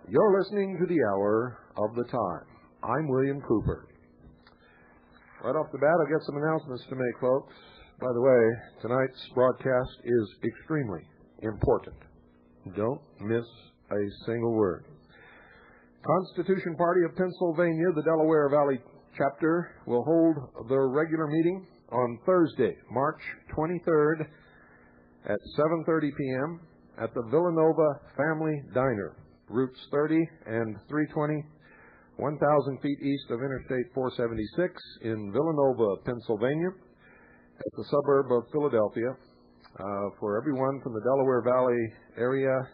You're listening to the Hour of the Time. I'm William Cooper. Right off the bat, I've got some announcements to make, folks. By the way, tonight's broadcast is extremely important. Don't miss a single word. Constitution Party of Pennsylvania, the Delaware Valley chapter, will hold their regular meeting on Thursday, March 23rd at 7:30 p.m. at the Villanova Family Diner, routes 30 and 320, 1,000 feet east of Interstate 476 in Villanova, Pennsylvania, at the suburb of Philadelphia. For everyone from the Delaware Valley area,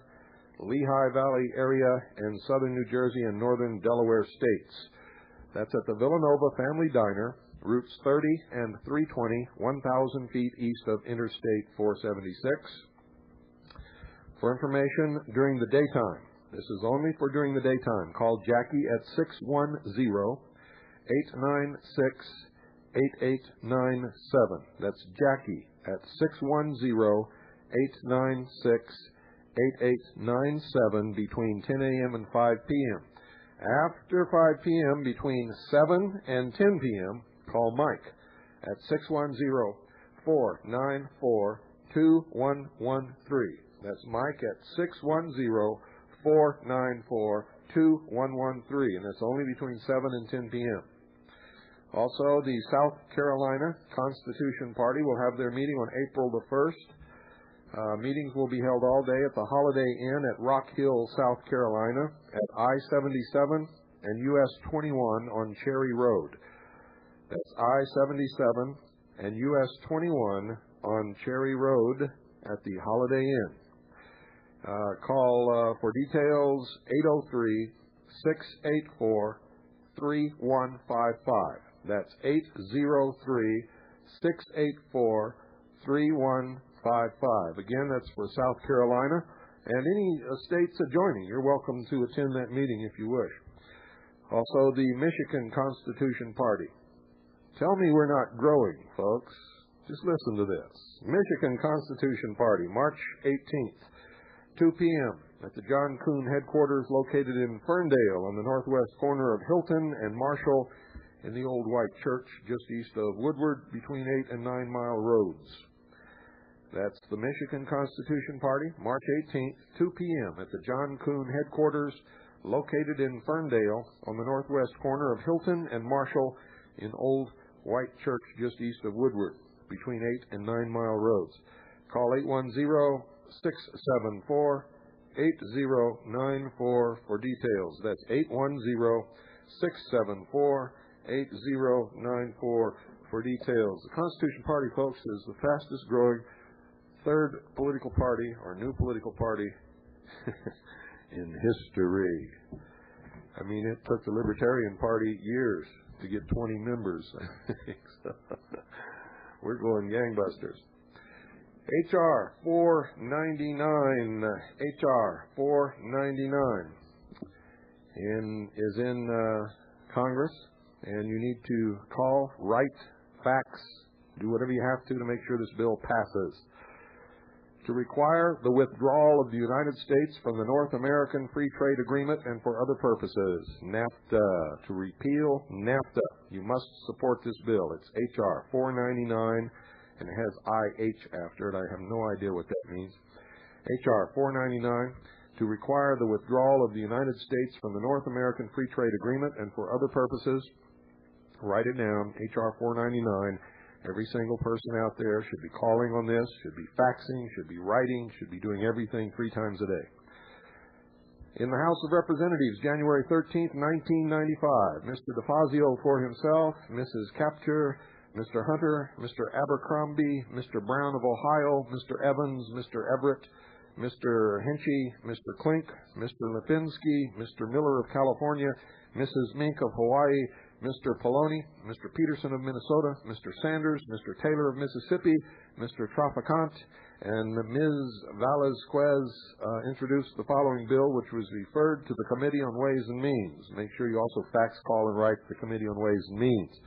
Lehigh Valley area, and southern New Jersey and northern Delaware states. That's at the Villanova Family Diner, routes 30 and 320, 1,000 feet east of Interstate 476. For information during the daytime, this is only for during the daytime, call Jackie at 610-896-8897. That's Jackie at 610-896-8897 between 10 a.m. and 5 p.m. After 5 p.m., between 7 and 10 p.m., call Mike at 610-494-2113. That's Mike at 610-494-2113, and that's only between 7 and 10 p.m. Also, the South Carolina Constitution Party will have their meeting on April the 1st. Meetings will be held all day at the Holiday Inn at Rock Hill, South Carolina, at I-77 and US 21 on Cherry Road. That's I-77 and US 21 on Cherry Road at the Holiday Inn. Call for details 803-684-3155. That's 803-684-3155. Again, that's for South Carolina. And any states adjoining, you're welcome to attend that meeting if you wish. Also, the Michigan Constitution Party. Tell me we're not growing, folks. Just listen to this. Michigan Constitution Party, March 18th, 2 p.m. at the John Kuhn headquarters located in Ferndale on the northwest corner of Hilton and Marshall in the Old White Church just east of Woodward between 8 and 9 Mile Roads. That's the Michigan Constitution Party, March 18th, 2 p.m. at the John Kuhn headquarters located in Ferndale on the northwest corner of Hilton and Marshall in Old White Church just east of Woodward between 8 and 9 Mile Roads. Call 810-674-8094 for details. That's 810-674-8094 for details. The Constitution Party, folks, is the fastest growing third political party or new political party in history. I mean, it took the Libertarian Party years to get 20 members. We're going gangbusters. H.R. 499, H.R. 499 is in Congress, and you need to call, write, fax, do whatever you have to make sure this bill passes. To require the withdrawal of the United States from the North American Free Trade Agreement and for other purposes. NAFTA. To repeal NAFTA. You must support this bill. It's H.R. 499, and it has I-H after it. I have no idea what that means. H.R. 499, to require the withdrawal of the United States from the North American Free Trade Agreement and for other purposes. Write it down, H.R. 499. Every single person out there should be calling on this, should be faxing, should be writing, should be doing everything 3 times a day. In the House of Representatives, January 13th, 1995, Mr. DeFazio for himself, Mrs. Capture, Mr. Hunter, Mr. Abercrombie, Mr. Brown of Ohio, Mr. Evans, Mr. Everett, Mr. Henchy, Mr. Klink, Mr. Lipinski, Mr. Miller of California, Mrs. Mink of Hawaii, Mr. Poloni, Mr. Peterson of Minnesota, Mr. Sanders, Mr. Taylor of Mississippi, Mr. Traficant, and Ms. Velazquez introduced the following bill, which was referred to the Committee on Ways and Means. Make sure you also fax, call, and write the Committee on Ways and Means.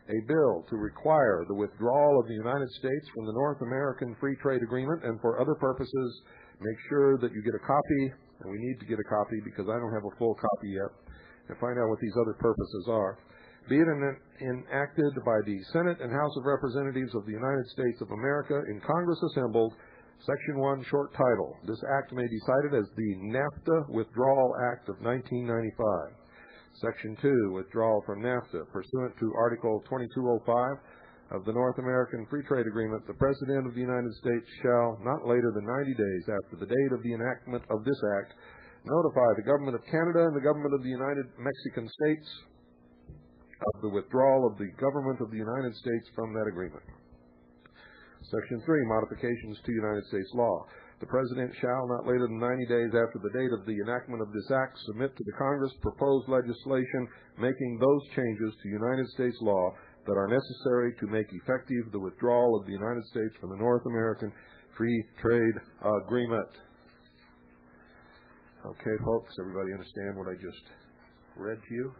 a bill to require the withdrawal of the United States from the North American Free Trade Agreement, and for other purposes, make sure that you get a copy, and we need to get a copy because I don't have a full copy yet, and find out what these other purposes are. Be it enacted by the Senate and House of Representatives of the United States of America in Congress assembled, Section 1, short title. This act may be cited as the NAFTA Withdrawal Act of 1995. Section 2, withdrawal from NAFTA. Pursuant to Article 2205 of the North American Free Trade Agreement, the President of the United States shall, not later than 90 days after the date of the enactment of this act, notify the Government of Canada and the Government of the United Mexican States of the withdrawal of the Government of the United States from that agreement. Section 3, modifications to United States law. The President shall, not later than 90 days after the date of the enactment of this act, submit to the Congress proposed legislation making those changes to United States law that are necessary to make effective the withdrawal of the United States from the North American Free Trade Agreement. Okay, folks, everybody understand what I just read to you?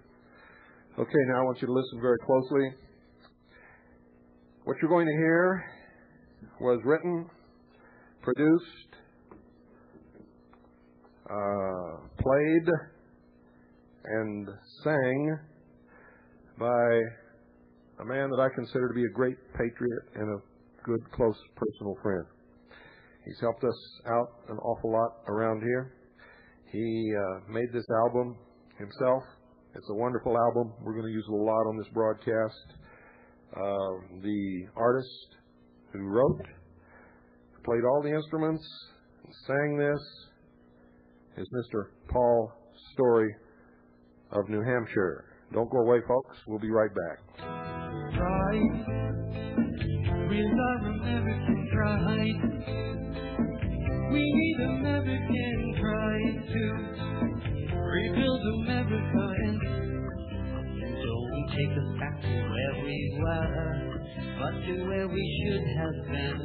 Okay, now I want you to listen very closely. What you're going to hear was written, produced, played, and sang by a man that I consider to be a great patriot and a good, close, personal friend. He's helped us out an awful lot around here. He made this album himself. It's a wonderful album. We're going to use it a lot on this broadcast. The artist who wrote, played all the instruments, and sang this is Mr. Paul Story of New Hampshire. Don't go away, folks. We'll be right back. Pride, we love American pride. We need American pride to rebuild America and don't take us back to where we were, but to where we should have been.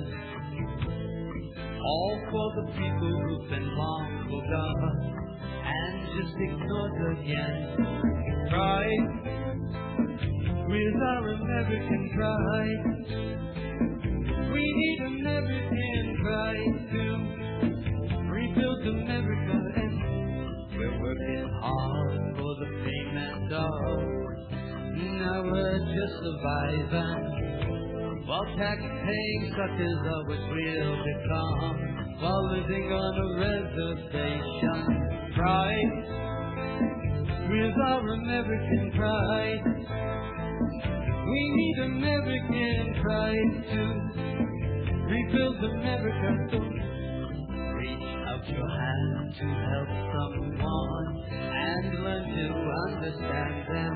All for the people who've been long forgotten and just ignored again. Pride, with our American pride. We need American pride to rebuild America, and we're working hard for the fame and all. Now we're just surviving, while tax-paying suckers are what we'll become, while living on a reservation. Pride, with our American pride. We need American pride to rebuild America. So reach out your hand to help someone and learn to understand them.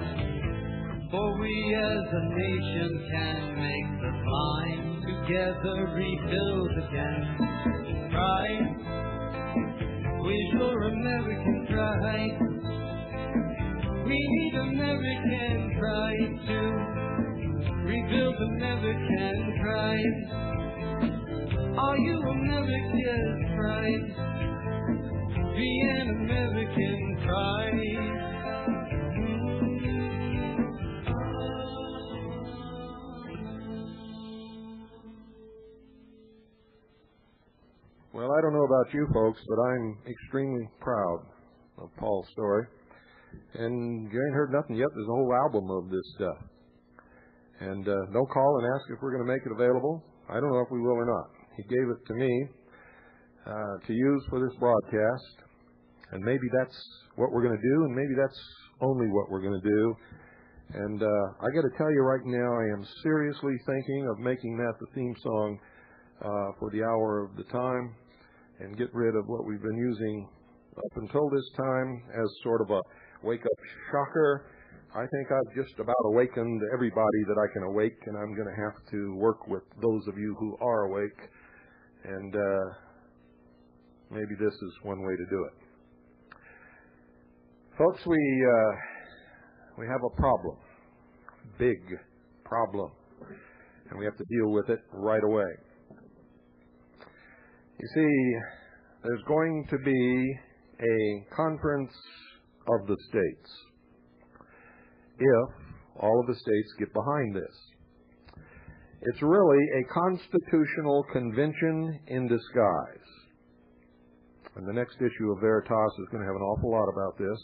For we as a nation can make the climb together, rebuild again. Pride, with your American pride. We need American pride to rebuild American pride. Are you American pride? Be an American pride. Well, I don't know about you folks, but I'm extremely proud of Paul's story. And you ain't heard nothing yet. There's a whole album of this stuff. And don't call and ask if we're going to make it available. I don't know if we will or not. He gave it to me to use for this broadcast. And maybe that's what we're going to do, and maybe that's only what we're going to do. And I got to tell you right now, I am seriously thinking of making that the theme song for the hour of the time, and get rid of what we've been using up until this time as sort of a wake-up shocker. I think I've just about awakened everybody that I can awake, and I'm going to have to work with those of you who are awake, and maybe this is one way to do it. Folks, we have a problem, big problem, and we have to deal with it right away. You see, there's going to be a conference of the states if all of the states get behind this. It's really a constitutional convention in disguise. And the next issue of Veritas is going to have an awful lot about this.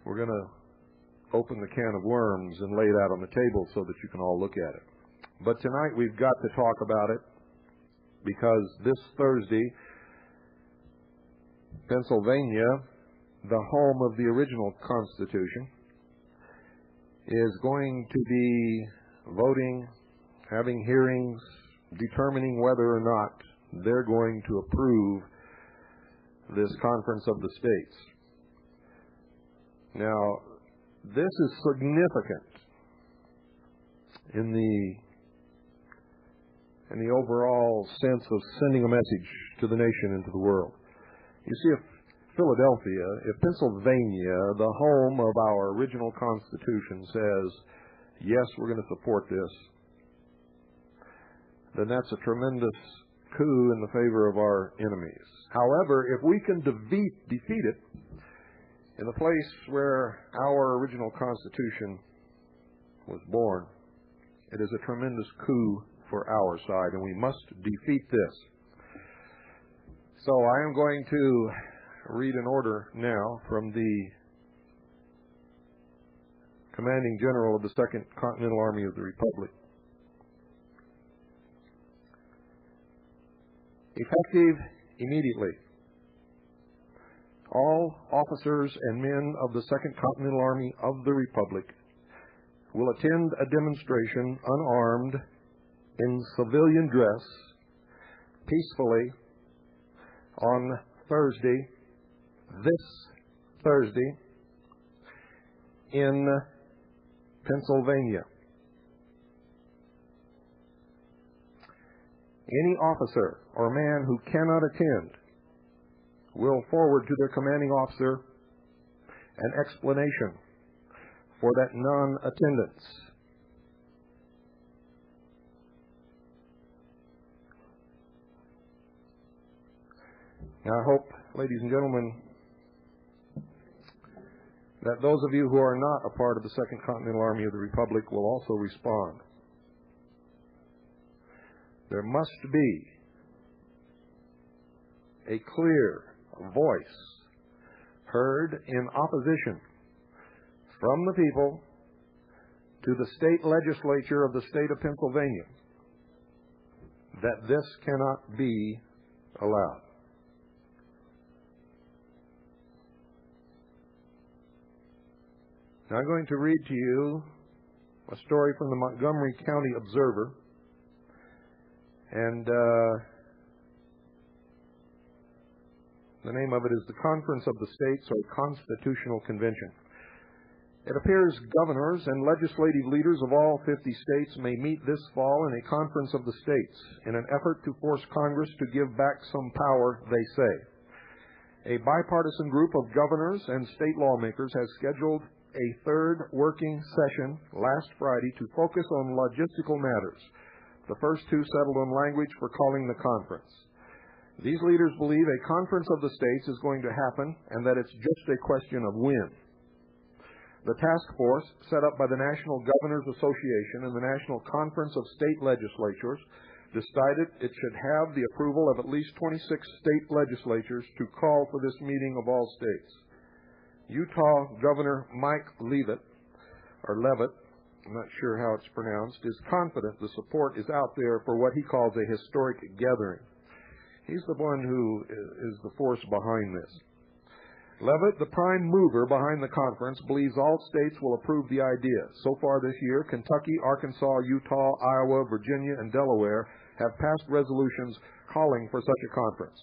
We're going to open the can of worms and lay it out on the table so that you can all look at it. But tonight we've got to talk about it because this Thursday, Pennsylvania, the home of the original Constitution, is going to be voting, having hearings, determining whether or not they're going to approve this Conference of the States. Now, this is significant in the overall sense of sending a message to the nation and to the world. You see, if Philadelphia, if Pennsylvania, the home of our original Constitution, says, yes, we're going to support this, then that's a tremendous coup in the favor of our enemies. However, if we can defeat it in the place where our original Constitution was born, it is a tremendous coup for our side, and we must defeat this. So I am going to read an order now from the Commanding General of the Second Continental Army of the Republic. Effective immediately, all officers and men of the Second Continental Army of the Republic will attend a demonstration unarmed in civilian dress peacefully on Thursday, this Thursday, in Pennsylvania. Any officer or man who cannot attend will forward to their commanding officer an explanation for that non-attendance. Now, I hope, ladies and gentlemen, that those of you who are not a part of the Second Continental Army of the Republic will also respond. There must be a clear voice heard in opposition from the people to the state legislature of the state of Pennsylvania that this cannot be allowed. Now I'm going to read to you a story from the Montgomery County Observer, and the name of it is the Conference of the States, or Constitutional Convention. It appears governors and legislative leaders of all 50 states may meet this fall in a Conference of the States in an effort to force Congress to give back some power, they say. A bipartisan group of governors and state lawmakers has scheduled a third working session last Friday to focus on logistical matters. The first two settled on language for calling the conference. These leaders believe a Conference of the States is going to happen and that it's just a question of when. The task force, set up by the National Governors Association and the National Conference of State Legislatures, decided it should have the approval of at least 26 state legislatures to call for this meeting of all states. Utah Governor Mike Leavitt, I'm not sure how it's pronounced, is confident the support is out there for what he calls a historic gathering. He's the one who is the force behind this. Leavitt, the prime mover behind the conference, believes all states will approve the idea. So far this year, Kentucky, Arkansas, Utah, Iowa, Virginia, and Delaware have passed resolutions calling for such a conference.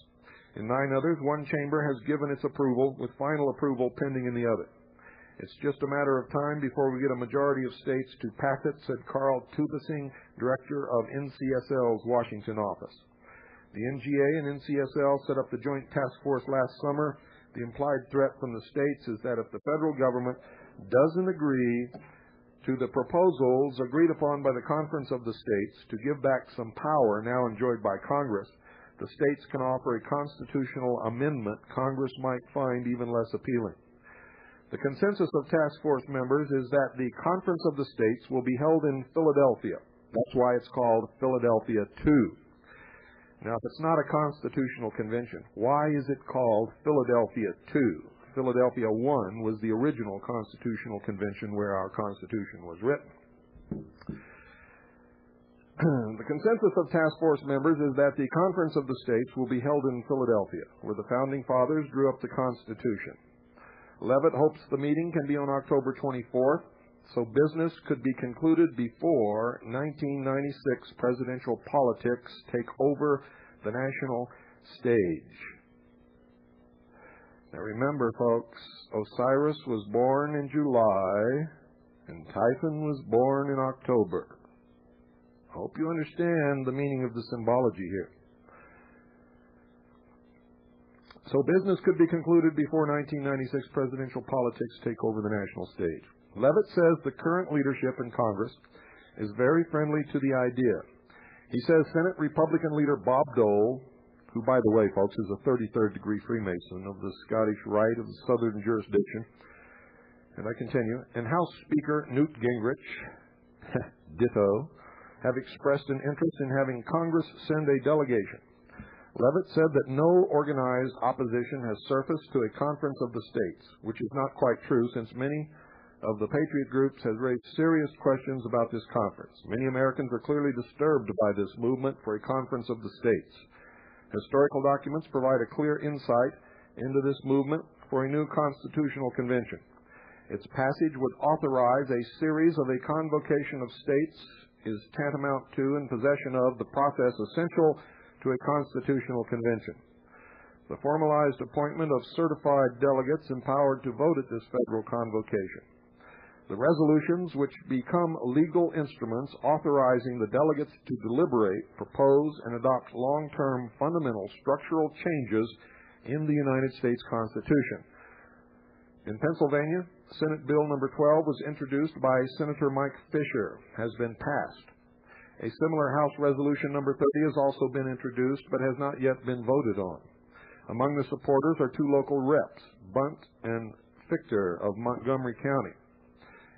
In 9 others, one chamber has given its approval, with final approval pending in the other. It's just a matter of time before we get a majority of states to pass it, said Carl Tubesing, director of NCSL's Washington office. The NGA and NCSL set up the joint task force last summer. The implied threat from the states is that if the federal government doesn't agree to the proposals agreed upon by the Conference of the States to give back some power now enjoyed by Congress, the states can offer a constitutional amendment Congress might find even less appealing. The consensus of task force members is that the Conference of the States will be held in Philadelphia. That's why it's called Philadelphia II. Now, if it's not a constitutional convention, why is it called Philadelphia II? Philadelphia I was the original constitutional convention where our Constitution was written. The consensus of task force members is that the Conference of the States will be held in Philadelphia, where the Founding Fathers drew up the Constitution. Leavitt hopes the meeting can be on October 24th, so business could be concluded before 1996 presidential politics take over the national stage. Now remember, folks, Osiris was born in July, and Typhon was born in October. I hope you understand the meaning of the symbology here. So business could be concluded before 1996 presidential politics take over the national stage. Leavitt says the current leadership in Congress is very friendly to the idea. He says Senate Republican leader Bob Dole, who, by the way, folks, is a 33rd degree freemason of the Scottish Rite of the Southern Jurisdiction, and I continue, and House Speaker Newt Gingrich, ditto, have expressed an interest in having Congress send a delegation. Leavitt said that no organized opposition has surfaced to a conference of the states, which is not quite true since many of the patriot groups has raised serious questions about this conference. Many Americans are clearly disturbed by this movement for a conference of the states. Historical documents provide a clear insight into this movement for a new constitutional convention. Its passage would authorize a series of a convocation of states is tantamount to and possession of the process essential to a constitutional convention. The formalized appointment of certified delegates empowered to vote at this federal convocation. The resolutions which become legal instruments authorizing the delegates to deliberate, propose, and adopt long-term fundamental structural changes in the United States Constitution. In Pennsylvania, Senate Bill number 12 was introduced by Senator Mike Fisher, has been passed. A similar House Resolution number 30 has also been introduced but has not yet been voted on. Among the supporters are two local reps, Bunt and Fichter of Montgomery County.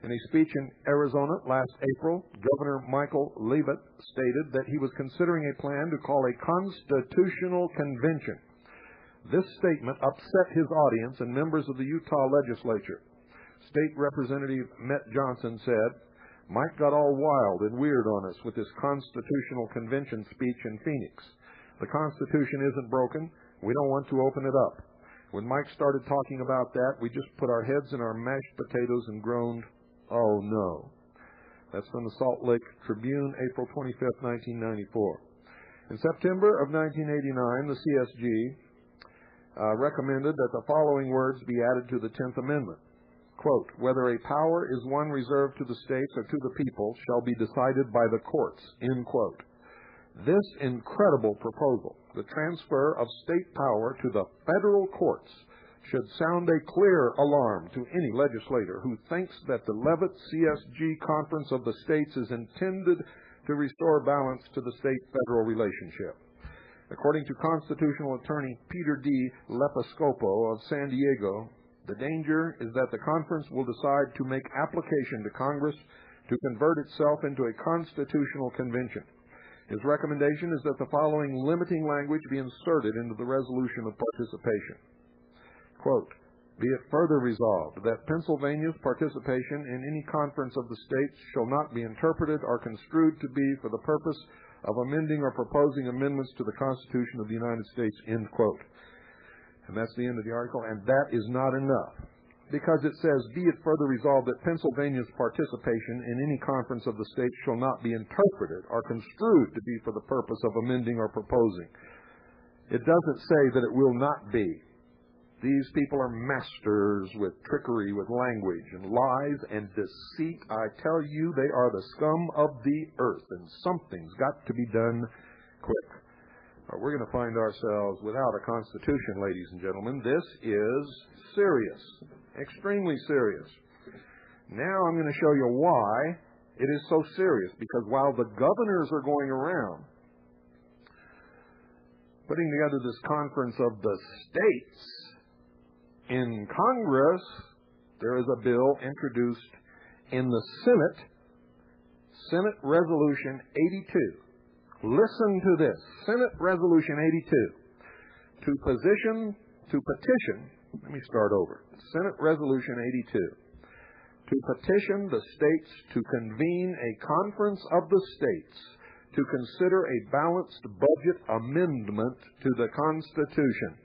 In a speech in Arizona last April, Governor Michael Leavitt stated that he was considering a plan to call a constitutional convention. This statement upset his audience and members of the Utah legislature. State Representative Met Johnson said, "Mike got all wild and weird on us with this constitutional convention speech in Phoenix. The Constitution isn't broken. We don't want to open it up. When Mike started talking about that, we just put our heads in our mashed potatoes and groaned, 'Oh, no.'" That's from the Salt Lake Tribune, April 25, 1994. In September of 1989, the CSG recommended that the following words be added to the 10th Amendment. Quote, "Whether a power is one reserved to the states or to the people shall be decided by the courts," end quote. This incredible proposal, the transfer of state power to the federal courts, should sound a clear alarm to any legislator who thinks that the Leavitt CSG Conference of the States is intended to restore balance to the state-federal relationship. According to constitutional attorney Peter D. Lepiscopo of San Diego, the danger is that the conference will decide to make application to Congress to convert itself into a constitutional convention. His recommendation is that the following limiting language be inserted into the resolution of participation. Quote, "Be it further resolved that Pennsylvania's participation in any conference of the states shall not be interpreted or construed to be for the purpose of amending or proposing amendments to the Constitution of the United States," end quote. And that's the end of the article, and that is not enough. Because it says, "Be it further resolved that Pennsylvania's participation in any conference of the states shall not be interpreted or construed to be for the purpose of amending or proposing." It doesn't say that it will not be. These people are masters with trickery, with language, and lies and deceit. I tell you, they are the scum of the earth, and something's got to be done quick. Or we're going to find ourselves without a constitution, ladies and gentlemen. This is serious, extremely serious. Now I'm going to show you why it is so serious, because while the governors are going around putting together this conference of the states, in Congress, there is a bill introduced in the Senate Resolution 82. Listen to this, Senate Resolution 82. Senate Resolution 82. To petition the states to convene a conference of the states to consider a balanced budget amendment to the Constitution.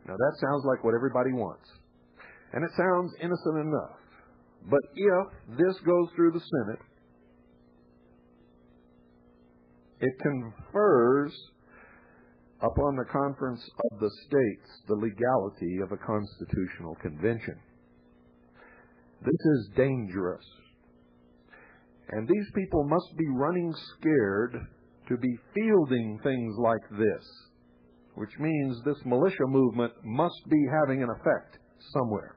Now that sounds like what everybody wants. And it sounds innocent enough. But if this goes through the Senate, it confers upon the conference of the states the legality of a constitutional convention. This is dangerous. And these people must be running scared to be fielding things like this, which means this militia movement must be having an effect somewhere.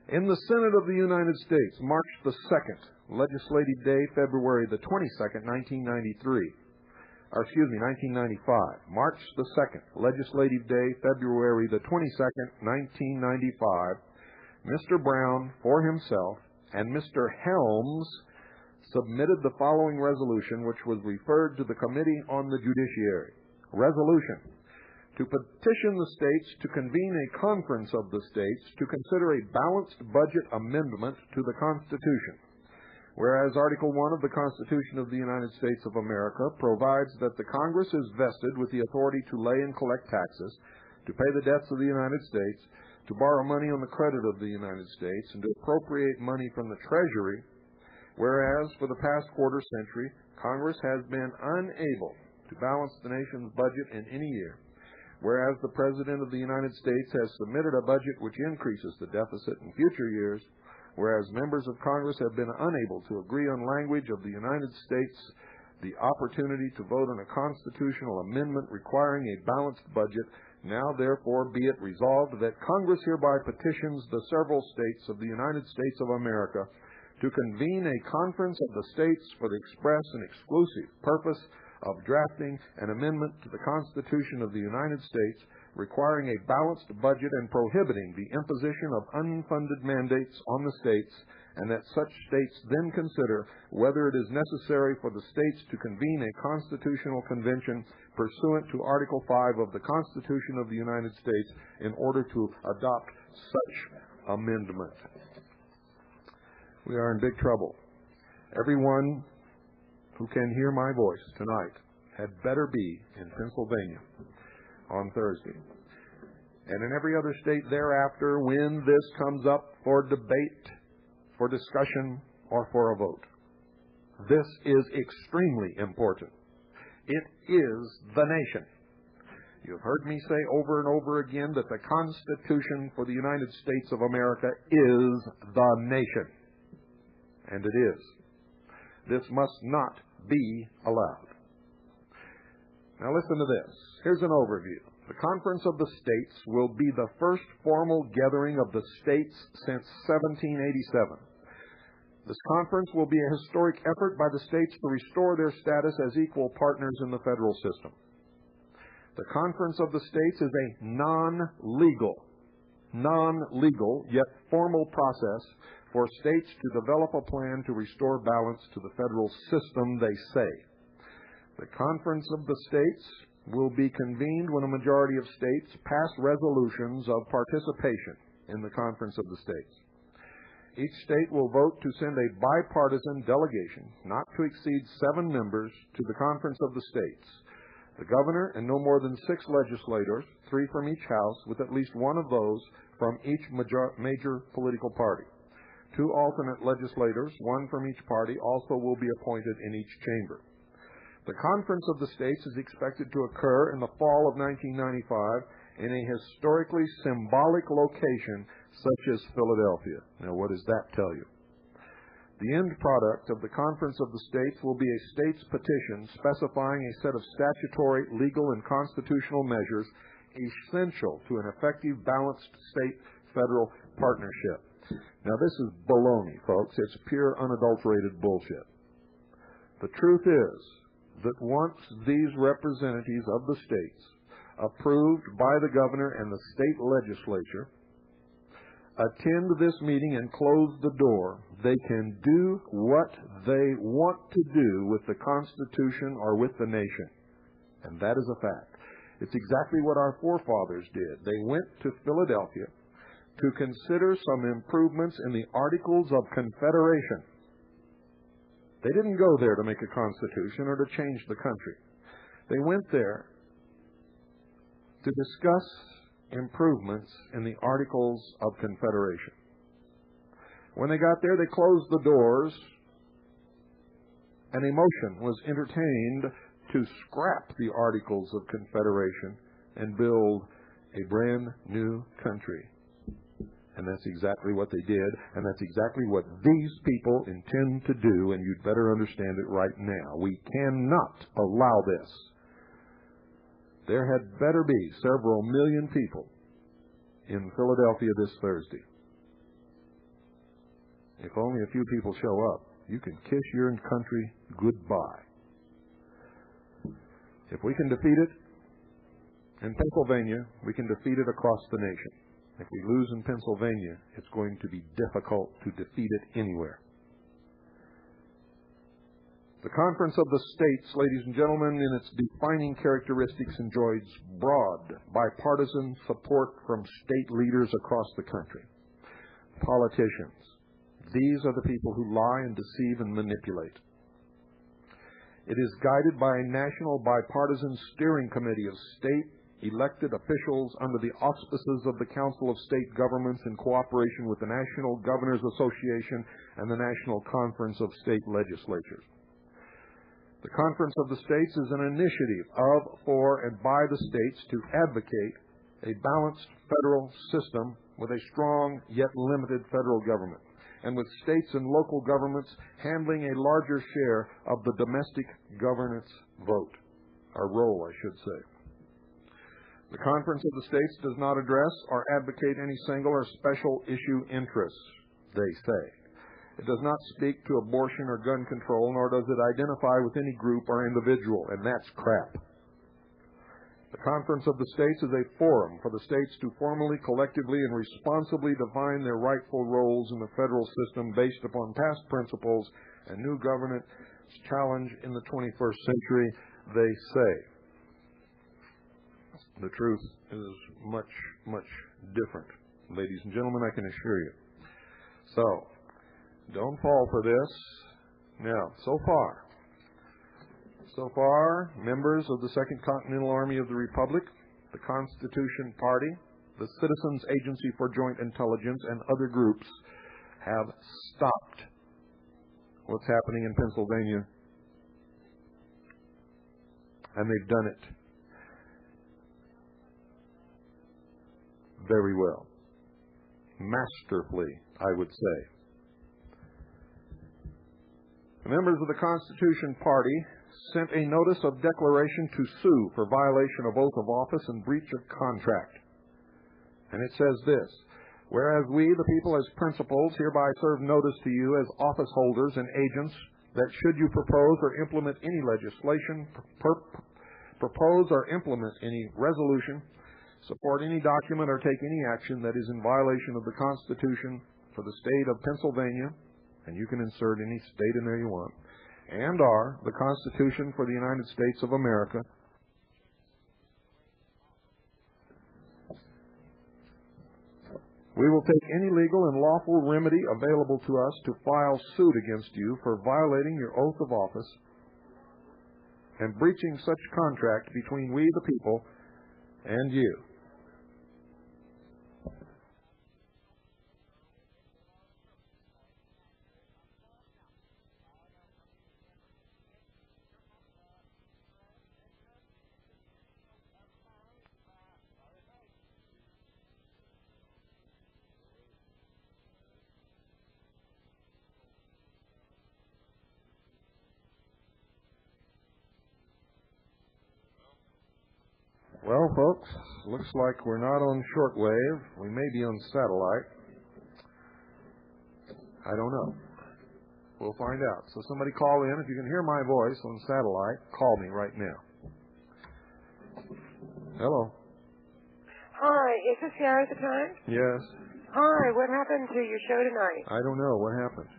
In the Senate of the United States, March the 2nd, legislative day, February the 22nd, 1995. March the 2nd, legislative day, February the 22nd, 1995. Mr. Brown, for himself, and Mr. Helms submitted the following resolution, which was referred to the Committee on the Judiciary. Resolution: to petition the states to convene a conference of the states to consider a balanced budget amendment to the Constitution. Whereas Article 1 of the Constitution of the United States of America provides that the Congress is vested with the authority to lay and collect taxes, to pay the debts of the United States, to borrow money on the credit of the United States, and to appropriate money from the Treasury, whereas for the past quarter century, Congress has been unable to balance the nation's budget in any year, whereas the President of the United States has submitted a budget which increases the deficit in future years, whereas members of Congress have been unable to agree on language of the United States, the opportunity to vote on a constitutional amendment requiring a balanced budget. Now, therefore, be it resolved that Congress hereby petitions the several states of the United States of America to convene a conference of the states for the express and exclusive purpose of drafting an amendment to the Constitution of the United States requiring a balanced budget and prohibiting the imposition of unfunded mandates on the states, and that such states then consider whether it is necessary for the states to convene a constitutional convention pursuant to Article 5 of the Constitution of the United States in order to adopt such amendment. We are in big trouble. Everyone who can hear my voice tonight had better be in Pennsylvania on Thursday. And in every other state thereafter when this comes up for debate, for discussion, or for a vote. This is extremely important. It is the nation. You've heard me say over and over again that the Constitution for the United States of America is the nation. And it is. This must not be allowed. Now listen to this. Here's an overview. The Conference of the States will be the first formal gathering of the states since 1787. This conference will be a historic effort by the states to restore their status as equal partners in the federal system. The Conference of the States is a non-legal, yet formal process for states to develop a plan to restore balance to the federal system, they say. The Conference of the States will be convened when a majority of states pass resolutions of participation in the Conference of the States. Each state will vote to send a bipartisan delegation, not to exceed 7 members, to the Conference of the States. The governor and no more than 6 legislators, 3 from each house, with at least one of those from each major political party. 2 alternate legislators, 1 from each party, also will be appointed in each chamber. The Conference of the States is expected to occur in the fall of 1995 in a historically symbolic location such as Philadelphia. Now, what does that tell you? The end product of the Conference of the States will be a state's petition specifying a set of statutory, legal, and constitutional measures essential to an effective, balanced state-federal partnership. Now, this is baloney, folks. It's pure, unadulterated bullshit. The truth is that once these representatives of the states, approved by the governor and the state legislature, attend this meeting and close the door, they can do what they want to do with the Constitution or with the nation. And that is a fact. It's exactly what our forefathers did. They went to Philadelphia to consider some improvements in the Articles of Confederation. They didn't go there to make a constitution or to change the country. They went there to discuss improvements in the Articles of Confederation. When they got there, they closed the doors, and a motion was entertained to scrap the Articles of Confederation and build a brand new country. And that's exactly what they did, and that's exactly what these people intend to do, and you'd better understand it right now. We cannot allow this. There had better be several million people in Philadelphia this Thursday. If only a few people show up, you can kiss your country goodbye. If we can defeat it in Pennsylvania, we can defeat it across the nation. If we lose in Pennsylvania, it's going to be difficult to defeat it anywhere. The Conference of the States, ladies and gentlemen, in its defining characteristics enjoys broad bipartisan support from state leaders across the country. Politicians. These are the people who lie and deceive and manipulate. It is guided by a national bipartisan steering committee of state elected officials under the auspices of the Council of State Governments in cooperation with the National Governors Association and the National Conference of State Legislatures. The Conference of the States is an initiative of, for, and by the states to advocate a balanced federal system with a strong yet limited federal government, and with states and local governments handling a larger share of the domestic governance vote, or role, I should say. The Conference of the States does not address or advocate any single or special issue interests, they say. It does not speak to abortion or gun control, nor does it identify with any group or individual, and that's crap. The Conference of the States is a forum for the states to formally, collectively, and responsibly define their rightful roles in the federal system based upon past principles and new governance challenge in the 21st century, they say. The truth is much, much different, ladies and gentlemen, I can assure you. So, don't fall for this. Now, so far, members of the Second Continental Army of the Republic, the Constitution Party, the Citizens Agency for Joint Intelligence, and other groups have stopped what's happening in Pennsylvania. And they've done it very well. Masterfully, I would say. The members of the Constitution Party sent a notice of declaration to sue for violation of oath of office and breach of contract. And it says this: whereas we, the people as principals, hereby serve notice to you as office holders and agents that should you propose or implement any legislation, propose or implement any resolution, support any document, or take any action that is in violation of the Constitution for the state of Pennsylvania, and you can insert any state in there you want, and are the Constitution for the United States of America, we will take any legal and lawful remedy available to us to file suit against you for violating your oath of office and breaching such contract between we, the people, and you. Well, folks, looks like we're not on shortwave. We may be on satellite. I don't know. We'll find out. So somebody call in. If you can hear my voice on satellite, call me right now. Hello. Hi, is this Yara at the time? Yes. Hi, what happened to your show tonight? I don't know. What happened?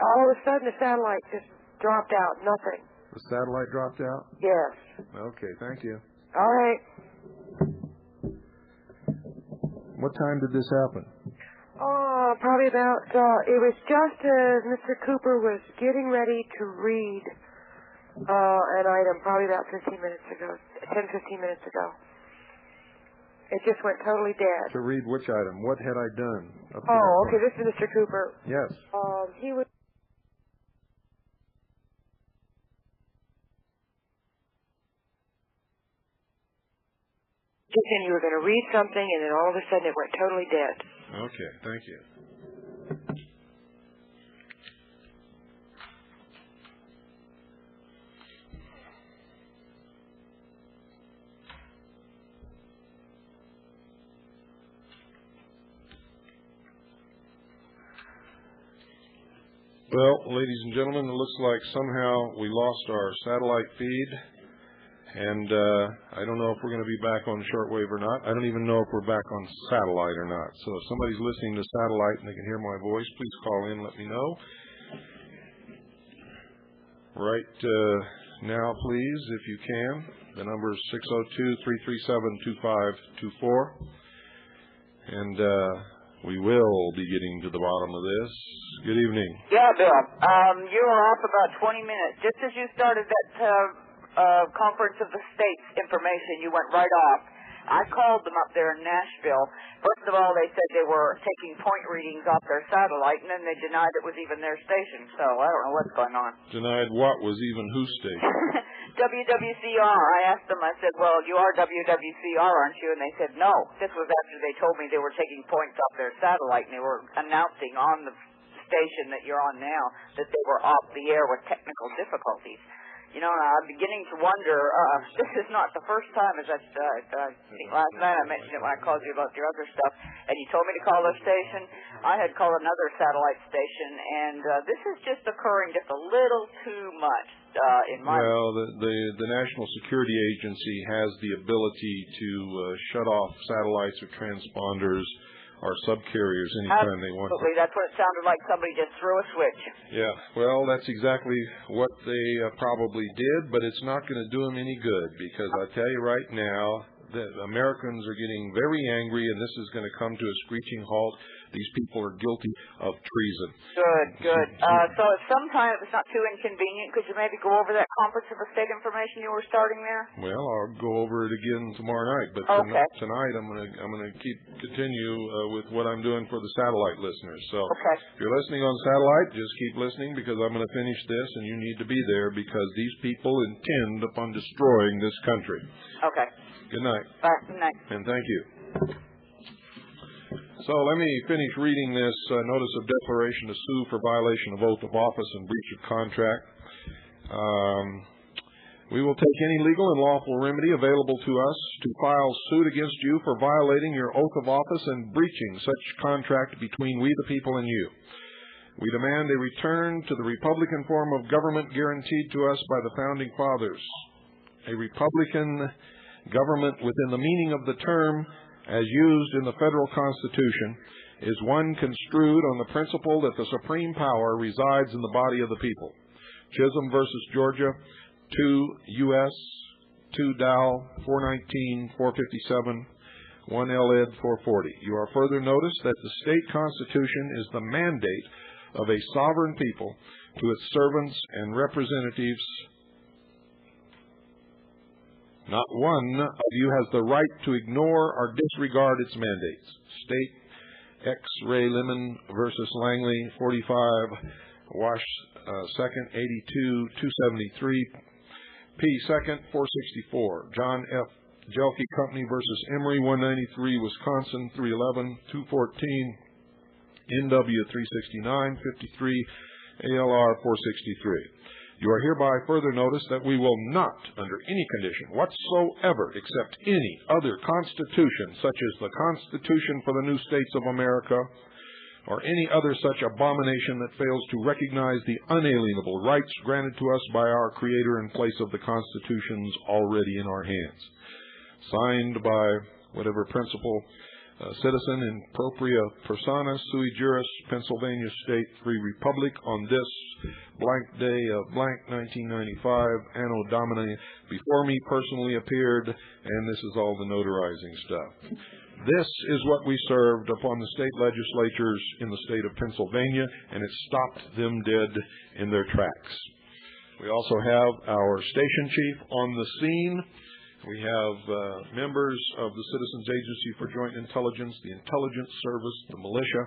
All of a sudden, the satellite just dropped out. Nothing. The satellite dropped out? Yes. Okay, thank you. All right. What time did this happen? Oh, probably about, it was just as Mr. Cooper was getting ready to read an item, probably about 15 minutes ago, 10, 15 minutes ago. It just went totally dead. To read which item? What had I done? Okay, this is Mr. Cooper. Yes. He was... And you were going to read something, and then all of a sudden it went totally dead. Okay, thank you. Well, ladies and gentlemen, it looks like somehow we lost our satellite feed. And I don't know if we're going to be back on shortwave or not. I don't even know if we're back on satellite or not. So if somebody's listening to satellite and they can hear my voice, please call in, let me know. Right now, please, if you can. The number is 602-337-2524. And we will be getting to the bottom of this. Good evening. Yeah, Bill. You were off about 20 minutes. Just as you started that Conference of the States information, you went right off. I called them up there in Nashville. First of all, they said they were taking point readings off their satellite, and then they denied it was even their station. So I don't know what's going on. Denied what was even whose station? WWCR. I asked them, I said, well, you are WWCR, aren't you? And they said, no. This was after they told me they were taking points off their satellite, and they were announcing on the station that you're on now that they were off the air with technical difficulties. You know, I'm beginning to wonder, this is not the first time, as I think last night I mentioned it when I called you about your other stuff, and you told me to call their station. I had called another satellite station, and this is just occurring just a little too much in my... Well, the National Security Agency has the ability to shut off satellites or transponders or subcarriers anytime they want to. Absolutely, that's what it sounded like. Somebody just threw a switch. Yeah, well, that's exactly what they probably did, but it's not going to do them any good because I tell you right now that Americans are getting very angry, and this is going to come to a screeching halt. These people are guilty of treason. Good. So if sometime it's not too inconvenient, could you maybe go over that Conference of the State information you were starting there? Well, I'll go over it again tomorrow night, but tonight I'm going to continue with what I'm doing for the satellite listeners. So if you're listening on satellite, just keep listening because I'm going to finish this, and you need to be there because these people intend upon destroying this country. Okay. Good night. Good night. And thank you. So let me finish reading this notice of declaration to sue for violation of oath of office and breach of contract. We will take any legal and lawful remedy available to us to file suit against you for violating your oath of office and breaching such contract between we the people and you. We demand a return to the Republican form of government guaranteed to us by the Founding Fathers. A Republican government within the meaning of the term as used in the federal Constitution is one construed on the principle that the supreme power resides in the body of the people. Chisholm versus Georgia, 2 U.S., 2 Dow, 419, 457, 1 L.Ed. 440. You are further noticed that the state constitution is the mandate of a sovereign people to its servants and representatives. Not one of you has the right to ignore or disregard its mandates. State X-Ray Lemon versus Langley, 45, Wash 2nd, 82, 273, P 2nd, 464. John F. Jelke Company versus Emory, 193, Wisconsin, 311, 214, NW 369, 53, ALR 463. You are hereby further noticed that we will not, under any condition whatsoever, accept any other constitution, such as the Constitution for the New States of America, or any other such abomination that fails to recognize the unalienable rights granted to us by our Creator in place of the constitutions already in our hands. Signed by whatever principal citizen in propria persona, sui juris, Pennsylvania State Free Republic, on this blank day of blank 1995, Anno Domini, before me personally appeared, and this is all the notarizing stuff. This is what we served upon the state legislatures in the state of Pennsylvania, and it stopped them dead in their tracks. We also have our station chief on the scene. We have members of the Citizens Agency for Joint Intelligence, the Intelligence Service, the militia,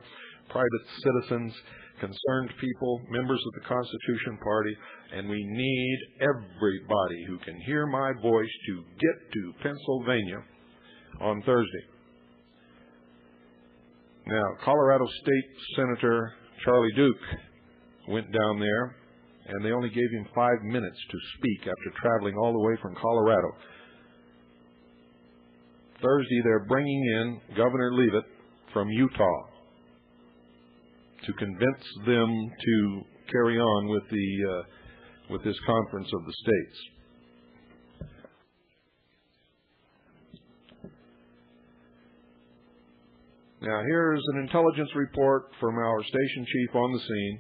private citizens, concerned people, members of the Constitution Party, and we need everybody who can hear my voice to get to Pennsylvania on Thursday. Now, Colorado State Senator Charlie Duke went down there, and they only gave him 5 minutes to speak after traveling all the way from Colorado. Thursday, they're bringing in Governor Leavitt from Utah to convince them to carry on with this conference of the states. Now, here's an intelligence report from our station chief on the scene.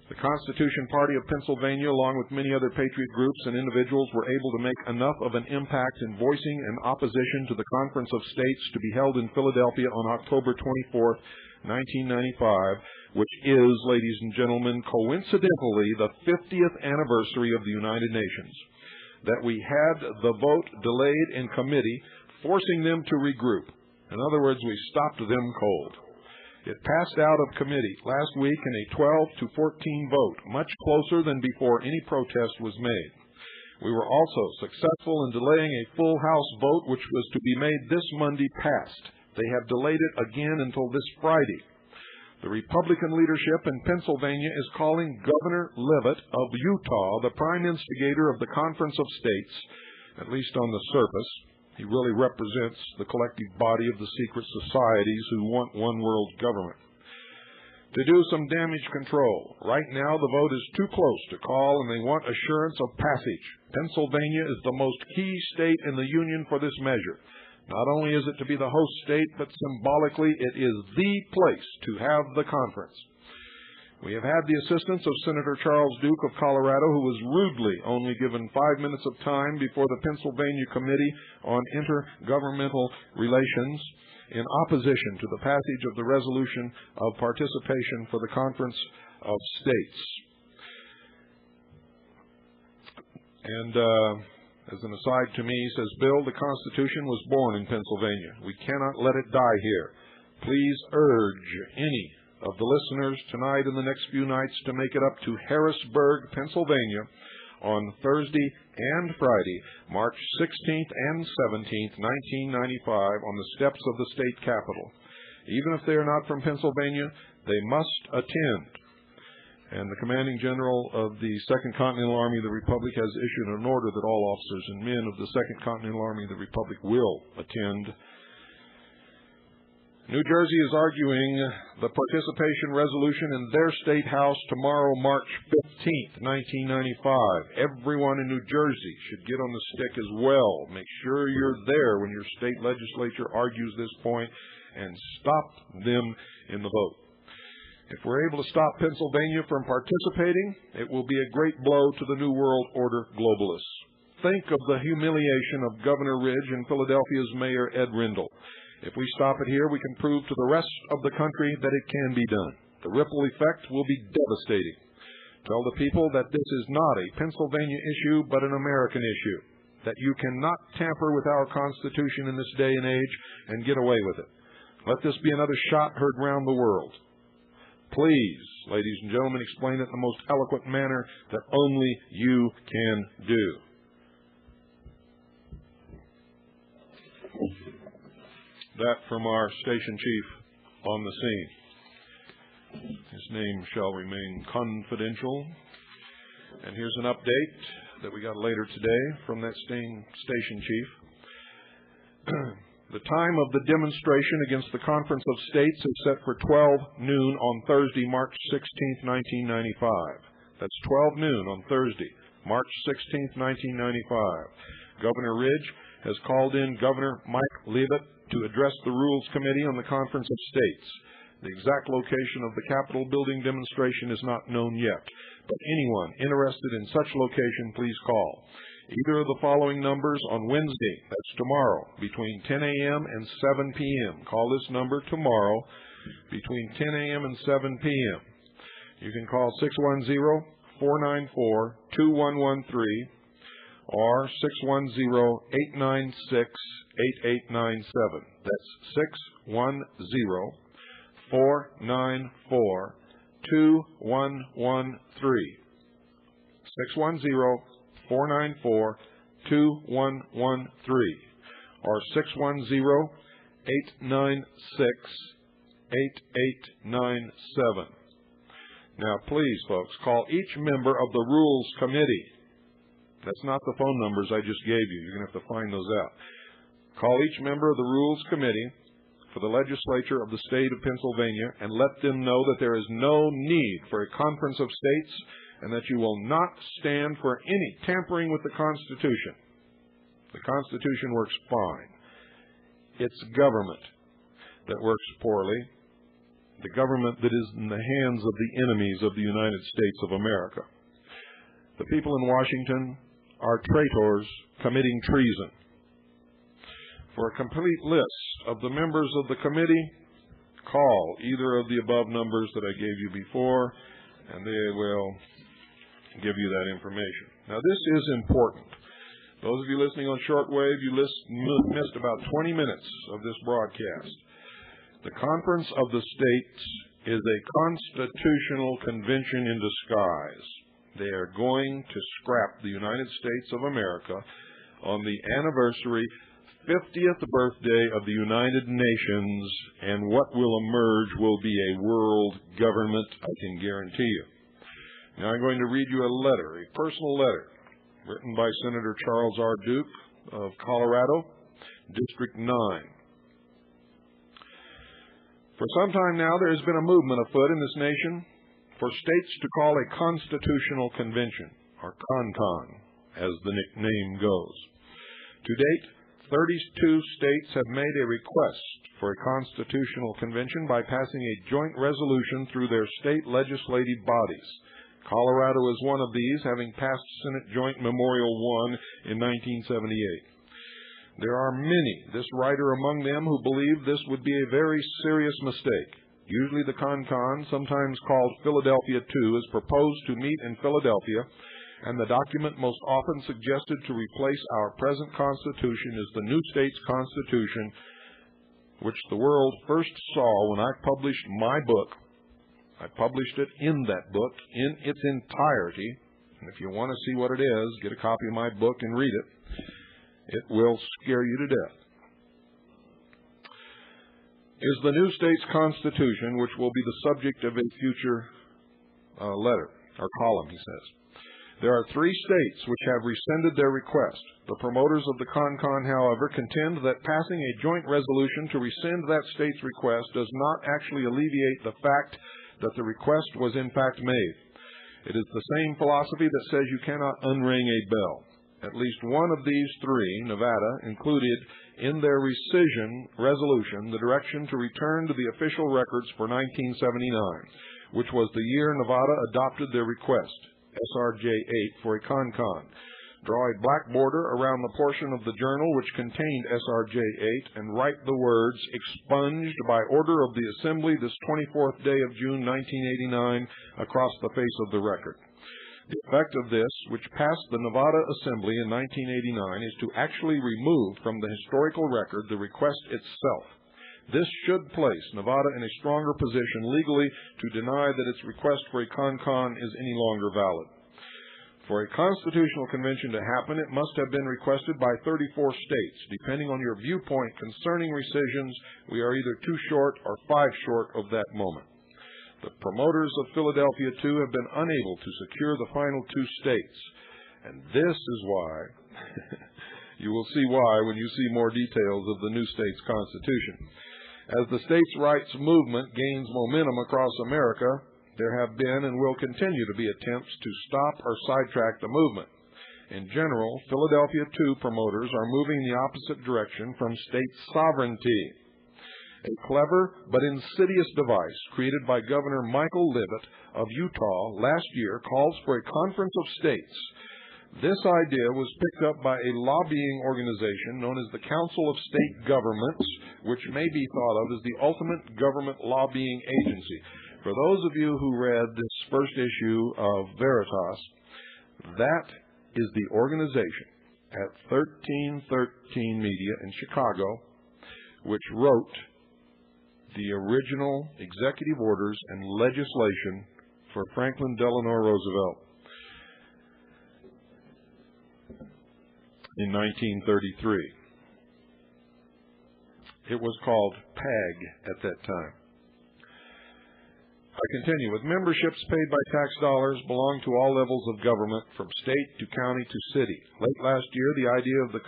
The Constitution Party of Pennsylvania, along with many other patriot groups and individuals, were able to make enough of an impact in voicing an opposition to the Conference of States to be held in Philadelphia on October 24th, 1995, which is, ladies and gentlemen, coincidentally the 50th anniversary of the United Nations, that we had the vote delayed in committee, forcing them to regroup. In other words, we stopped them cold. It passed out of committee last week in a 12-14 vote, much closer than before any protest was made. We were also successful in delaying a full House vote, which was to be made this Monday, passed. They have delayed it again until this Friday. The Republican leadership in Pennsylvania is calling Governor Leavitt of Utah the prime instigator of the Conference of States, at least on the surface. He really represents the collective body of the secret societies who want one world government. To do some damage control. Right now, the vote is too close to call, and they want assurance of passage. Pennsylvania is the most key state in the Union for this measure. Not only is it to be the host state, but symbolically it is the place to have the conference. We have had the assistance of Senator Charles Duke of Colorado, who was rudely only given 5 minutes of time before the Pennsylvania Committee on Intergovernmental Relations in opposition to the passage of the resolution of participation for the Conference of States. And as an aside to me, says Bill, the Constitution was born in Pennsylvania. We cannot let it die here. Please urge any of the listeners tonight and the next few nights to make it up to Harrisburg, Pennsylvania on Thursday and Friday, March 16th and 17th, 1995, on the steps of the state capitol. Even if they are not from Pennsylvania, they must attend. And the commanding general of the 2nd Continental Army of the Republic has issued an order that all officers and men of the 2nd Continental Army of the Republic will attend. New Jersey is arguing the participation resolution in their state house tomorrow, March 15th, 1995. Everyone in New Jersey should get on the stick as well. Make sure you're there when your state legislature argues this point and stop them in the vote. If we're able to stop Pennsylvania from participating, it will be a great blow to the New World Order globalists. Think of the humiliation of Governor Ridge and Philadelphia's Mayor Ed Rendell. If we stop it here, we can prove to the rest of the country that it can be done. The ripple effect will be devastating. Tell the people that this is not a Pennsylvania issue, but an American issue. That you cannot tamper with our Constitution in this day and age and get away with it. Let this be another shot heard round the world. Please, ladies and gentlemen, explain it in the most eloquent manner that only you can do. That from our station chief on the scene. His name shall remain confidential. And here's an update that we got later today from that same station chief. The time of the demonstration against the Conference of States is set for 12 noon on Thursday, March 16th, 1995. That's 12 noon on Thursday, March 16th, 1995. Governor Ridge has called in Governor Mike Leavitt to address the Rules Committee on the Conference of States. The exact location of the Capitol building demonstration is not known yet, but anyone interested in such location, please call either of the following numbers on Wednesday, that's tomorrow, between 10 a.m. and 7 p.m. Call this number tomorrow between 10 a.m. and 7 p.m. You can call 610-494-2113 or 610-896-8897. That's 610-494-2113. 610-494-2113 or 610-896-8897. Now, please, folks, call each member of the Rules Committee. That's not the phone numbers I just gave you. You're going to have to find those out. Call each member of the Rules Committee for the legislature of the state of Pennsylvania and let them know that there is no need for a conference of states and that you will not stand for any tampering with the Constitution. The Constitution works fine. It's government that works poorly, the government that is in the hands of the enemies of the United States of America. The people in Washington are traitors committing treason. For a complete list of the members of the committee, call either of the above numbers that I gave you before, and they will give you that information. Now, this is important. Those of you listening on shortwave, you missed about 20 minutes of this broadcast. The Conference of the States is a constitutional convention in disguise. They are going to scrap the United States of America on the anniversary 50th birthday of the United Nations, and what will emerge will be a world government, I can guarantee you. Now I'm going to read you a letter, a personal letter, written by Senator Charles R. Duke of Colorado, District 9. For some time now, there has been a movement afoot in this nation for states to call a constitutional convention, or CON-CON, as the name goes. To date, 32 states have made a request for a constitutional convention by passing a joint resolution through their state legislative bodies. Colorado is one of these, having passed Senate Joint Memorial 1 in 1978. There are many, this writer among them, who believe this would be a very serious mistake. Usually the CON-CON, sometimes called Philadelphia II, is proposed to meet in Philadelphia, and the document most often suggested to replace our present Constitution is the new state's Constitution, which the world first saw when I published my book. I published it in that book in its entirety, and if you want to see what it is, get a copy of my book and read it. It will scare you to death. Is the new state's Constitution, which will be the subject of a future letter, or column, he says. There are 3 states which have rescinded their request. The promoters of the CON-CON, however, contend that passing a joint resolution to rescind that state's request does not actually alleviate the fact that the request was in fact made. It is the same philosophy that says you cannot unring a bell. At least one of these 3, Nevada, included in their rescission resolution the direction to return to the official records for 1979, which was the year Nevada adopted their request, SRJ 8, for a CON-CON. Draw a black border around the portion of the journal which contained SRJ 8 and write the words, expunged by order of the Assembly this 24th day of June 1989, across the face of the record. The effect of this, which passed the Nevada Assembly in 1989, is to actually remove from the historical record the request itself. This should place Nevada in a stronger position legally to deny that its request for a CON-CON is any longer valid. For a constitutional convention to happen, it must have been requested by 34 states. Depending on your viewpoint concerning rescissions, we are either 2 short or 5 short of that moment. The promoters of Philadelphia II have been unable to secure the final 2 states. And this is why, you will see why when you see more details of the new state's Constitution. As the states' rights movement gains momentum across America, there have been and will continue to be attempts to stop or sidetrack the movement. In general, Philadelphia 2 promoters are moving in the opposite direction from state sovereignty. A clever but insidious device created by Governor Michael Leavitt of Utah last year calls for a conference of states. This idea was picked up by a lobbying organization known as the Council of State Governments, which may be thought of as the ultimate government lobbying agency. For those of you who read this first issue of Veritas, that is the organization at 1313 Media in Chicago, which wrote the original executive orders and legislation for Franklin Delano Roosevelt in 1933. It was called PAG at that time. I continue. With memberships paid by tax dollars belong to all levels of government, from state to county to city. Late last year, the idea of the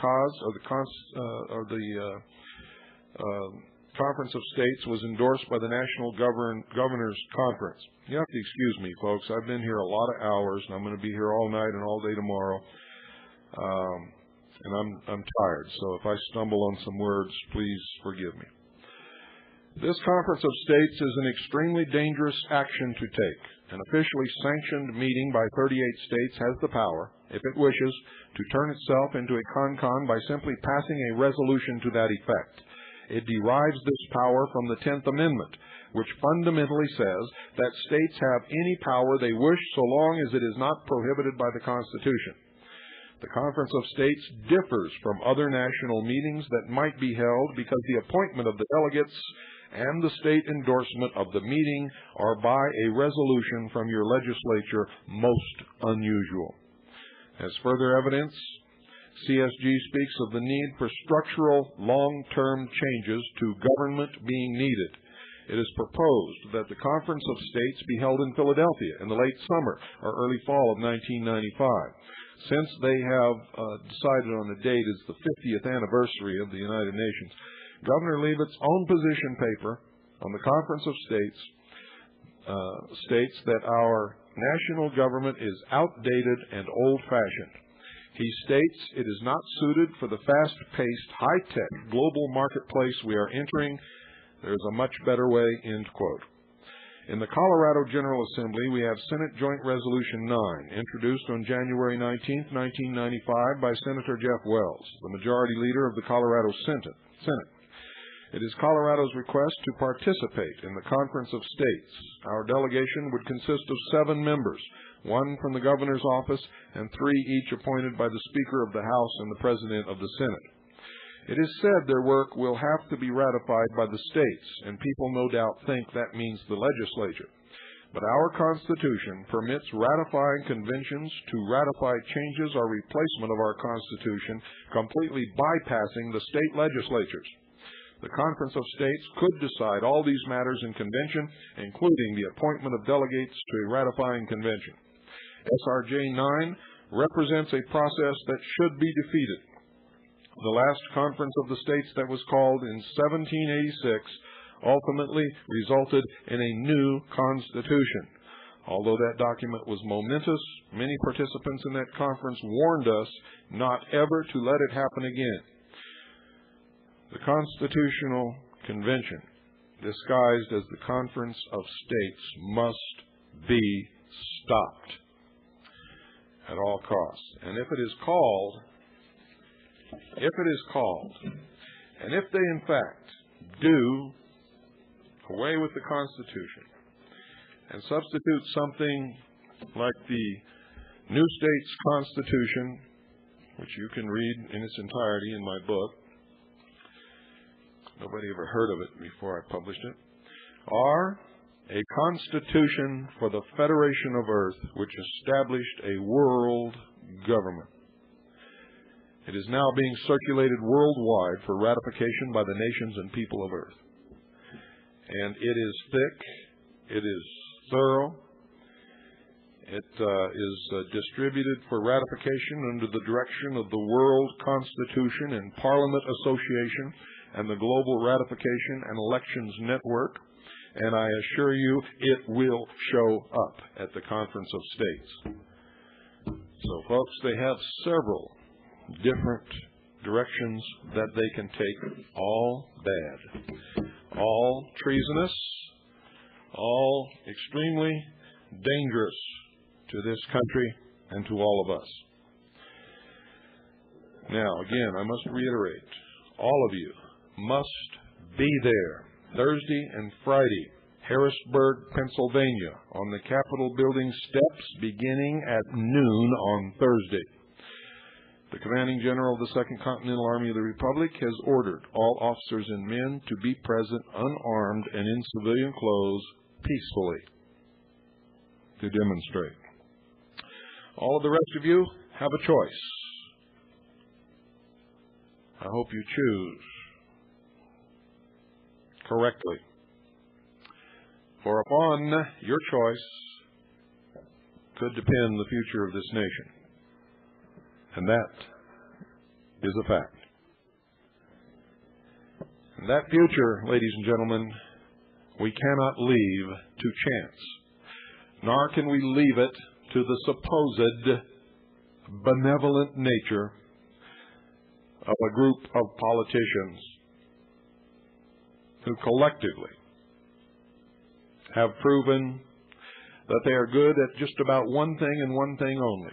Conference of States was endorsed by the National Governors Conference. You have to excuse me, folks. I've been here a lot of hours, and I'm going to be here all night and all day tomorrow. And I'm tired, so if I stumble on some words, please forgive me. This Conference of States is an extremely dangerous action to take. An officially sanctioned meeting by 38 states has the power, if it wishes, to turn itself into a con by simply passing a resolution to that effect. It derives this power from the 10th Amendment, which fundamentally says that states have any power they wish so long as it is not prohibited by the Constitution. The Conference of States differs from other national meetings that might be held because the appointment of the delegates and the state endorsement of the meeting are by a resolution from your legislature most unusual. As further evidence, CSG speaks of the need for structural, long-term changes to government being needed. It is proposed that the Conference of States be held in Philadelphia in the late summer or early fall of 1995. Since they have decided on the date as the 50th anniversary of the United Nations, Governor Leavitt's own position paper on the Conference of States states that our national government is outdated and old-fashioned. He states it is not suited for the fast-paced, high-tech global marketplace we are entering. There is a much better way, end quote. In the Colorado General Assembly, we have Senate Joint Resolution 9, introduced on January 19, 1995 by Senator Jeff Wells, the majority leader of the Colorado Senate. It is Colorado's request to participate in the Conference of States. Our delegation would consist of 7 members, 1 from the governor's office and 3 each appointed by the Speaker of the House and the President of the Senate. It is said their work will have to be ratified by the states, and people no doubt think that means the legislature. But our Constitution permits ratifying conventions to ratify changes or replacement of our Constitution, completely bypassing the state legislatures. The Conference of States could decide all these matters in convention, including the appointment of delegates to a ratifying convention. SRJ 9 represents a process that should be defeated. The last Conference of the States that was called in 1786 ultimately resulted in a new Constitution. Although that document was momentous, many participants in that conference warned us not ever to let it happen again. The Constitutional Convention, disguised as the Conference of States, must be stopped at all costs. And if it is called, and if they in fact do away with the Constitution and substitute something like the New States Constitution, which you can read in its entirety in my book, nobody ever heard of it before I published it, or a Constitution for the Federation of Earth, which established a world government. It is now being circulated worldwide for ratification by the nations and people of Earth. And it is thick, it is thorough, it is distributed for ratification under the direction of the World Constitution and Parliament Association and the Global Ratification and Elections Network. And I assure you, it will show up at the Conference of States. So, folks, they have several different directions that they can take, all bad, all treasonous, all extremely dangerous to this country and to all of us. Now, again, I must reiterate, all of you must be there Thursday and Friday, Harrisburg, Pennsylvania, on the Capitol building steps beginning at noon on Thursday. The commanding general of the Second Continental Army of the Republic has ordered all officers and men to be present unarmed and in civilian clothes peacefully to demonstrate. All of the rest of you have a choice. I hope you choose correctly. For upon your choice could depend the future of this nation. And that is a fact. And that future, ladies and gentlemen, we cannot leave to chance. Nor can we leave it to the supposed benevolent nature of a group of politicians who collectively have proven that they are good at just about one thing and one thing only: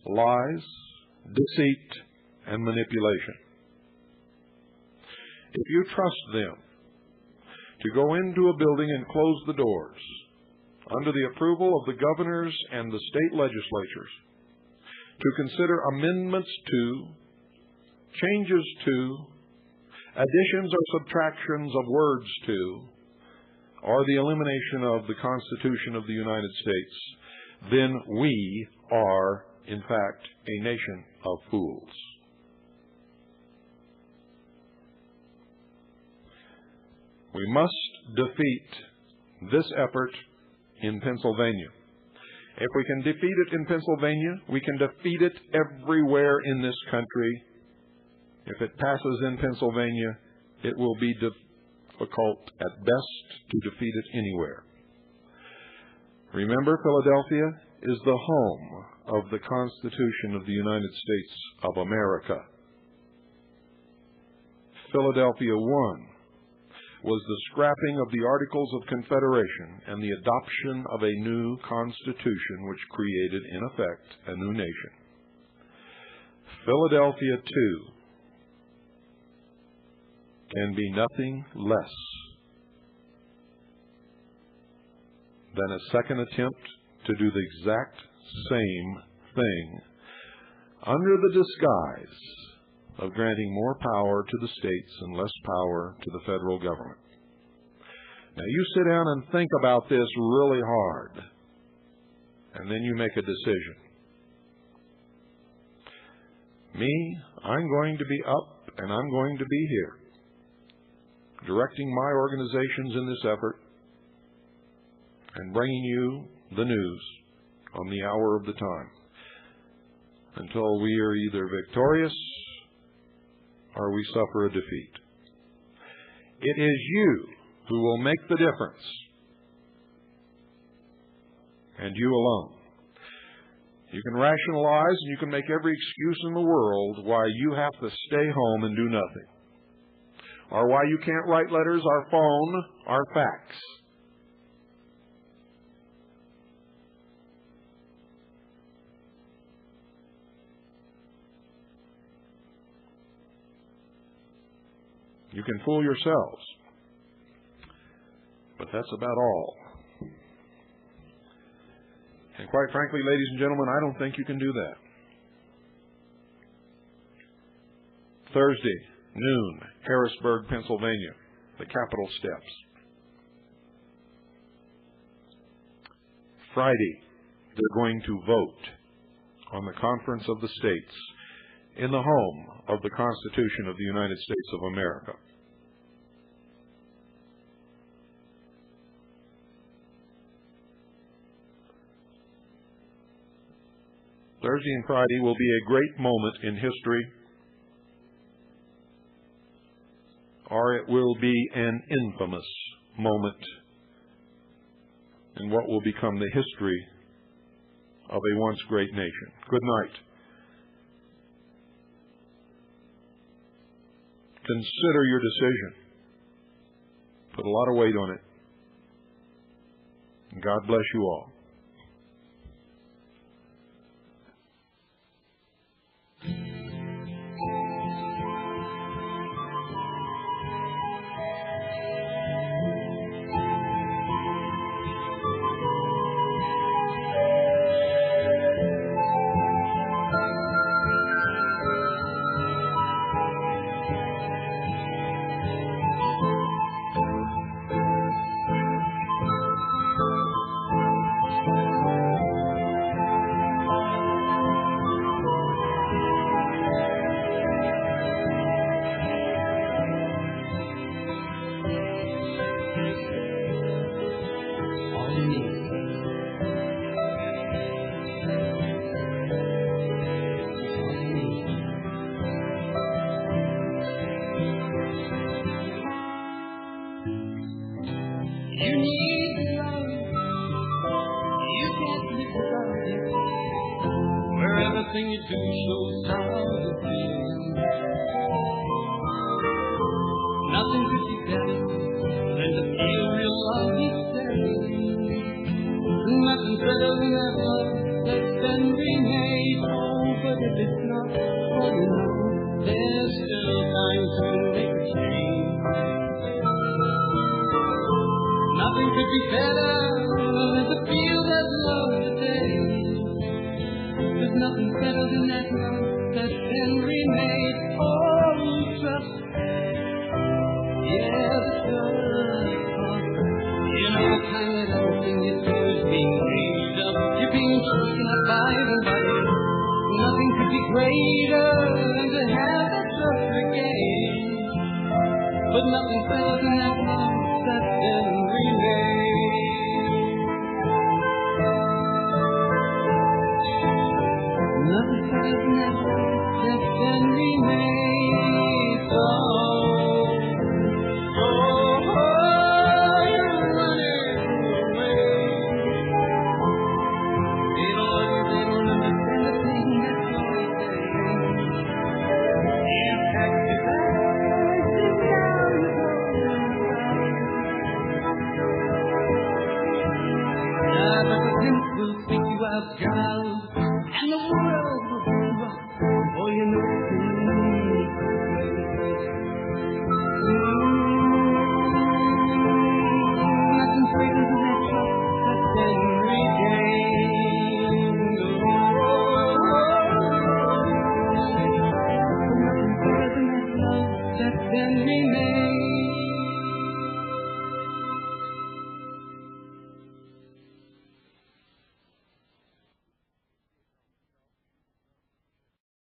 lies, deceit, and manipulation. If you trust them to go into a building and close the doors under the approval of the governors and the state legislatures to consider amendments to, changes to, additions or subtractions of words to, or the elimination of the Constitution of the United States, then we are, in fact, a nation of fools. We must defeat this effort in Pennsylvania. If we can defeat it in Pennsylvania, we can defeat it everywhere in this country. If it passes in Pennsylvania, it will be difficult at best to defeat it anywhere. Remember, Philadelphia is the home of the Constitution of the United States of America. Philadelphia 1 was the scrapping of the Articles of Confederation and the adoption of a new Constitution which created, in effect, a new nation. Philadelphia 2 can be nothing less than a second attempt to do the exact same thing under the disguise of granting more power to the states and less power to the federal government. Now, you sit down and think about this really hard, and then you make a decision. Me, I'm going to be up and I'm going to be here, directing my organizations in this effort and bringing you the news on the hour of the time until we are either victorious or we suffer a defeat. It is you who will make the difference, and you alone. You can rationalize and you can make every excuse in the world why you have to stay home and do nothing, or why you can't write letters or phone or fax. You can fool yourselves, but that's about all. And quite frankly, ladies and gentlemen, I don't think you can do that. Thursday, noon, Harrisburg, Pennsylvania, the Capitol steps. Friday, they're going to vote on the Conference of the States in the home of the Constitution of the United States of America. Thursday and Friday will be a great moment in history, or it will be an infamous moment in what will become the history of a once great nation. Good night. Consider your decision. Put a lot of weight on it. And God bless you all. Everything you do shows how to feel. Nothing could be better than to feel real love each day. Nothing better than that love that's been remade. Oh, but if it's not, well, you know, there's still time to make a change. Nothing could be better than to feel that love today. There's nothing better than that love that's been remade. Oh, trust. Yeah, the trust. You know the kind that everything you do is being raised up. You're being chosen up by everybody. Nothing could be greater than to have that trust regained. But nothing better than that love that's been remade. Nothing better than that love that's been remade. You're running away. They don't understand the thing that you're saying. You pack your bags and down you go. Yeah, but the prince will take you out, girl. And the world will be rough. Oh, you know it's nothing greater than that trust that's been regained. Nothing greater than that love that's been regained.